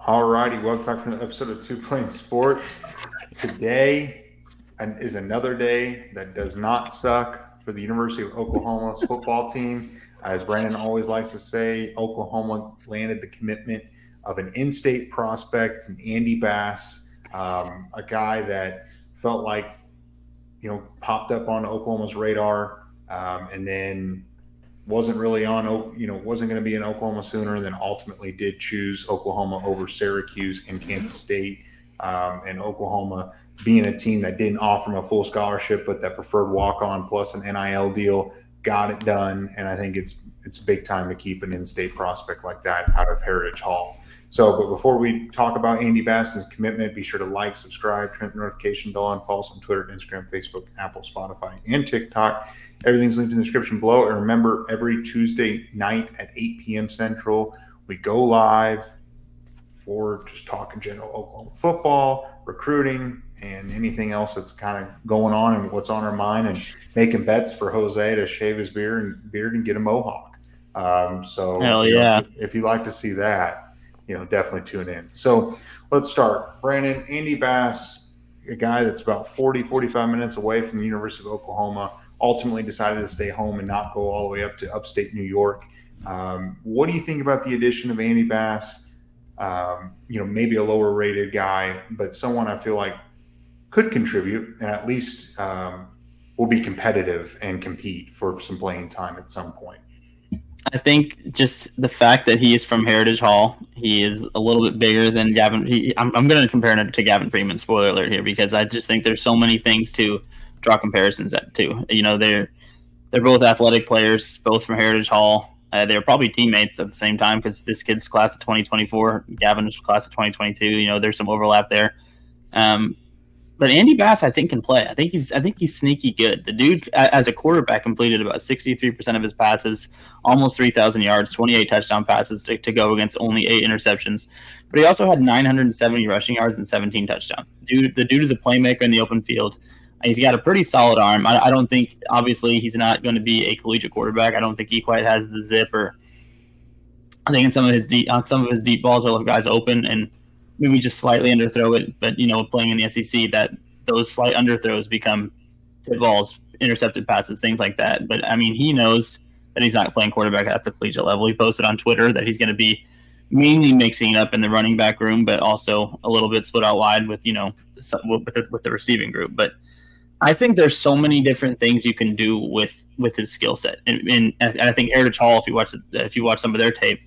All righty, welcome back to another episode of Two Plane Sports. Today is another day that does not suck for the University of Oklahoma's football team. As Brandon always likes to say, Oklahoma landed the commitment of an in-state prospect, Andy Bass, a guy that felt like popped up on Oklahoma's radar, and then wasn't really on, wasn't going to be in Oklahoma sooner, and then ultimately did choose Oklahoma over Syracuse and Kansas State, and Oklahoma being a team that didn't offer him a full scholarship, but that preferred walk on plus an NIL deal, got it done. And I think it's big time to keep an in-state prospect like that out of Heritage Hall. So, but before we talk about Andy Bass's commitment, be sure to like, subscribe, turn the notification bell on, follow us on Twitter, Instagram, Facebook, Apple, Spotify, and TikTok. Everything's linked in the description below. And remember, every Tuesday night at 8 p.m. Central, we go live for just talking general Oklahoma football, recruiting, and anything else that's kind of going on and what's on our mind, and making bets for Jose to shave his beard and get a mohawk. So, Hell yeah. if you like to see that, definitely tune in. So let's start. Brandon, Andy Bass, a guy that's about 45 minutes away from the University of Oklahoma, ultimately decided to stay home and not go all the way up to upstate New York. What do you think about the addition of Andy Bass? Maybe a lower rated guy, but someone I feel like could contribute and at least will be competitive and compete for some playing time at some point. I think just the fact that he is from Heritage Hall, he is a little bit bigger than Gavin. I'm going to compare him to Gavin Freeman. Spoiler alert here, because I just think there's so many things to draw comparisons at too. They're both athletic players, both from Heritage Hall. They were probably teammates at the same time because this kid's class of 2024, Gavin's class of 2022. There's some overlap there. But Andy Bass, I think, can play. I think he's sneaky good. The dude, as a quarterback, completed about 63% of his passes, almost 3,000 yards, 28 touchdown passes to go against only 8 interceptions. But he also had 970 rushing yards and 17 touchdowns. The dude is a playmaker in the open field. He's got a pretty solid arm. I don't think, obviously, he's not going to be a collegiate quarterback. I don't think he quite has the zip, or I think in some of his deep balls, he'll have guys open and maybe just slightly underthrow it. But playing in the SEC, that those slight underthrows become tip balls, intercepted passes, things like that. But I mean, he knows that he's not playing quarterback at the collegiate level. He posted on Twitter that he's going to be mainly mixing it up in the running back room, but also a little bit split out wide with with the receiving group. But I think there's so many different things you can do with his skill set, and I think Heritage Hall, if you watch some of their tape,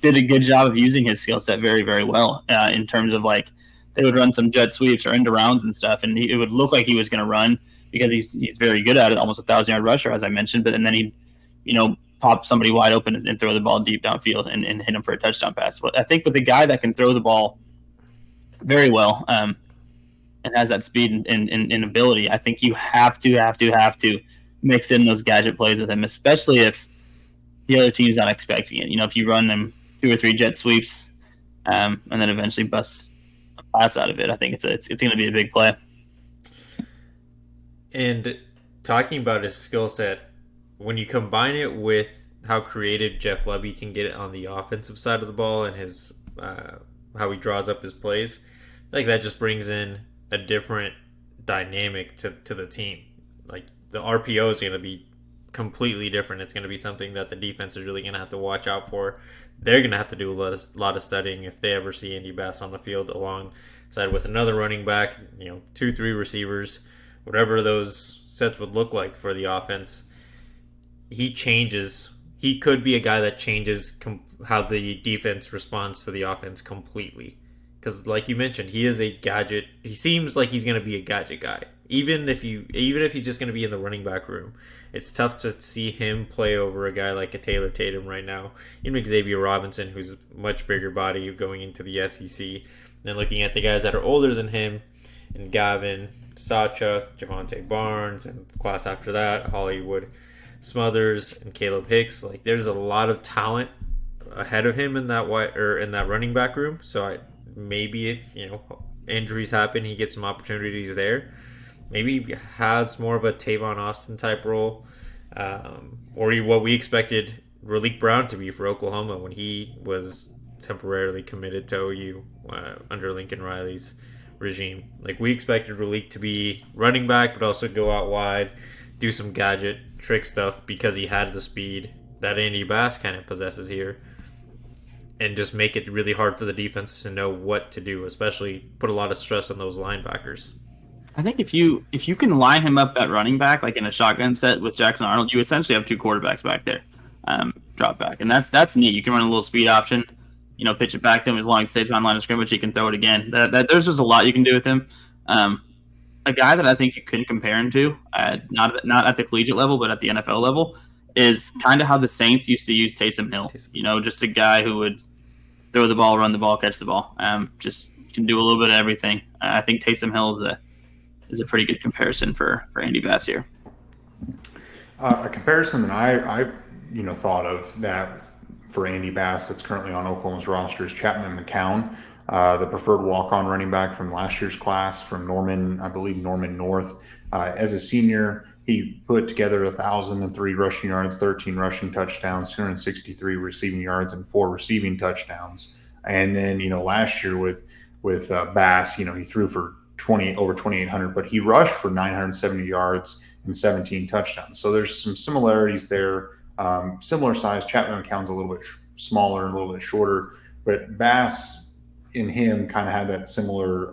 did a good job of using his skill set very, very well in terms of like they would run some jet sweeps or end rounds and stuff, and it would look like he was going to run because he's very good at it, almost 1,000-yard rusher, as I mentioned. But and then he'd pop somebody wide open and throw the ball deep downfield and hit him for a touchdown pass. But I think with a guy that can throw the ball very well and has that speed and ability, I think you have to mix in those gadget plays with him, especially if the other team's not expecting it. If you run them 2 or 3 jet sweeps, and then eventually bust a pass out of it, I think it's going to be a big play. And talking about his skill set, when you combine it with how creative Jeff Lebby can get it on the offensive side of the ball and his how he draws up his plays, I think that just brings in a different dynamic to the team. Like the RPO is going to be completely different. It's going to be something that the defense is really going to have to watch out for. They're going to have to do a lot of studying if they ever see Andy Bass on the field alongside with another running back, 2-3 receivers, whatever those sets would look like for the offense. He could be a guy that changes how the defense responds to the offense completely. Because like you mentioned, he is a gadget. He seems like he's going to be a gadget guy. Even if he's just going to be in the running back room, it's tough to see him play over a guy like a Taylor Tatum right now. Even Xavier Robinson, who's a much bigger body going into the SEC. And looking at the guys that are older than him, and Gavin, Sawchuk, Javonte Barnes, and the class after that, Hollywood Smothers and Caleb Hicks. Like there's a lot of talent ahead of him in that running back room. So maybe if injuries happen, he gets some opportunities there. Maybe he has more of a Tavon Austin type role, or what we expected Raleek Brown to be for Oklahoma when he was temporarily committed to OU under Lincoln Riley's regime. Like, we expected Raleek to be running back, but also go out wide, do some gadget trick stuff because he had the speed that Andy Bass kind of possesses here, and just make it really hard for the defense to know what to do, especially put a lot of stress on those linebackers. I think if you can line him up at running back, like in a shotgun set with Jackson Arnold, you essentially have two quarterbacks back there, drop back, and that's neat. You can run a little speed option, pitch it back to him as long as it stays on line of scrimmage. He can throw it again. That there's just a lot you can do with him. A guy that I think you could compare him to, not at the collegiate level, but at the NFL level, is kind of how the Saints used to use Taysom Hill. Just a guy who would throw the ball, run the ball, catch the ball. Just can do a little bit of everything. I think Taysom Hill is a pretty good comparison for Andy Bass here. A comparison that I thought of that for Andy Bass that's currently on Oklahoma's roster is Chapman McCown, the preferred walk-on running back from last year's class from Norman, I believe Norman North. As a senior, he put together 1,003 rushing yards, 13 rushing touchdowns, 263 receiving yards, and 4 receiving touchdowns. And then, last year with Bass, he threw for over 2,800, but he rushed for 970 yards and 17 touchdowns. So there's some similarities there. Similar size. Chapman McCown's a little bit smaller and a little bit shorter, but Bass in him kind of had that similar,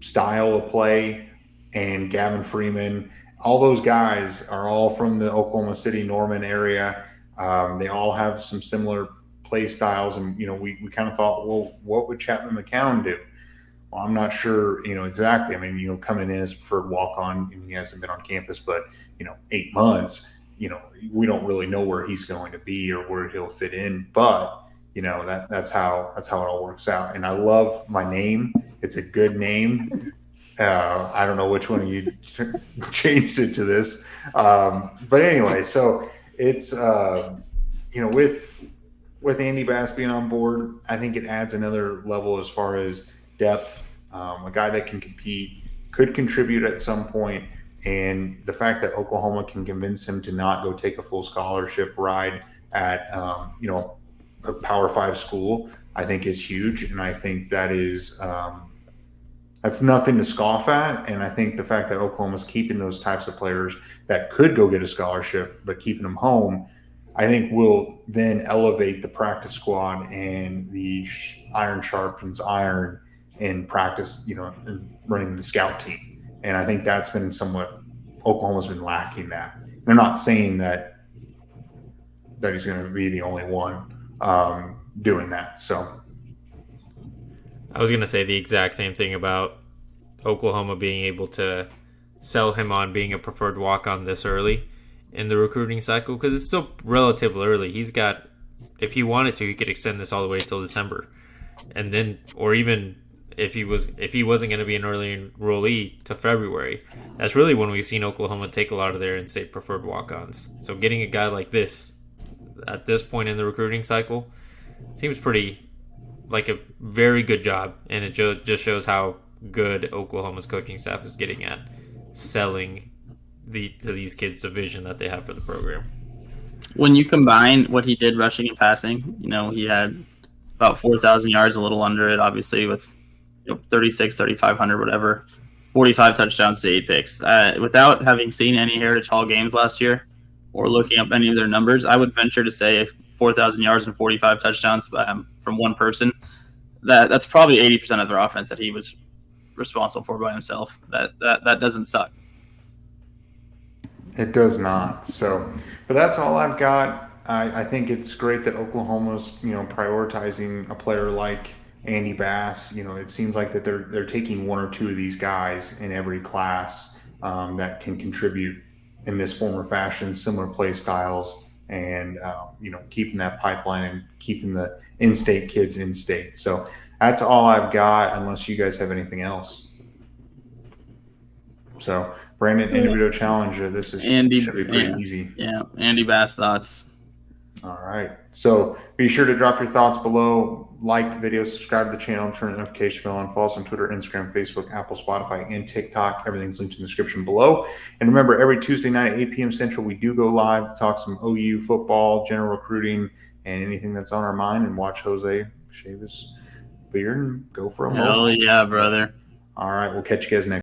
style of play. And Gavin Freeman, all those guys are all from the Oklahoma City, Norman area. They all have some similar play styles. And, we kind of thought, well, what would Chapman McCown do? Well, I'm not sure, exactly. I mean, coming in as preferred walk-on, and he hasn't been on campus, but, 8 months, we don't really know where he's going to be or where he'll fit in. But, that's how it all works out. And I love my name. It's a good name. I don't know which one of you changed it to this. But anyway, so it's, with Andy Bass being on board, I think it adds another level as far as depth. A guy that can compete, could contribute at some point, and the fact that Oklahoma can convince him to not go take a full scholarship ride at a Power 5 school, I think is huge, and I think that is that's nothing to scoff at. And I think the fact that Oklahoma's keeping those types of players that could go get a scholarship but keeping them home, I think will then elevate the practice squad and the iron sharpens iron in practice, and running the scout team. And I think that's been somewhat Oklahoma's been lacking that. They're not saying that he's going to be the only one doing that. So I was going to say the exact same thing about Oklahoma being able to sell him on being a preferred walk-on this early in the recruiting cycle, because it's still relatively early. He's got, if he wanted to, he could extend this all the way till December, and then, or even if he wasn't going to be an early enrollee to February. That's really when we've seen Oklahoma take a lot of their in-state preferred walk-ons. So getting a guy like this at this point in the recruiting cycle seems pretty like a very good job, and it just shows how good Oklahoma's coaching staff is getting at selling to these kids the vision that they have for the program. When you combine what he did rushing and passing, he had about 4,000 yards, a little under it, obviously, with 36, 3,500, whatever, 45 touchdowns to 8 picks. Without having seen any Heritage Hall games last year or looking up any of their numbers, I would venture to say 4,000 yards and 45 touchdowns from one person. That's probably 80% of their offense that he was responsible for by himself. That doesn't suck. It does not. So, but that's all I've got. I think it's great that Oklahoma's prioritizing a player like Andy Bass. It seems like that they're taking one or two of these guys in every class that can contribute in this form or fashion, similar play styles, and keeping that pipeline and keeping the in-state kids in-state. So that's all I've got, unless you guys have anything else. So Brandon, individual challenge. This should be pretty easy. Yeah, Andy Bass thoughts. All right. So be sure to drop your thoughts below. Like the video, subscribe to the channel, turn the notification bell on, follow us on Twitter, Instagram, Facebook, Apple, Spotify, and TikTok. Everything's linked in the description below. And remember, every Tuesday night at 8 p.m. Central, we do go live to talk some OU football, general recruiting, and anything that's on our mind, and watch Jose shave his beard and go for a Hell mohawk. yeah, brother. All right, we'll catch you guys next.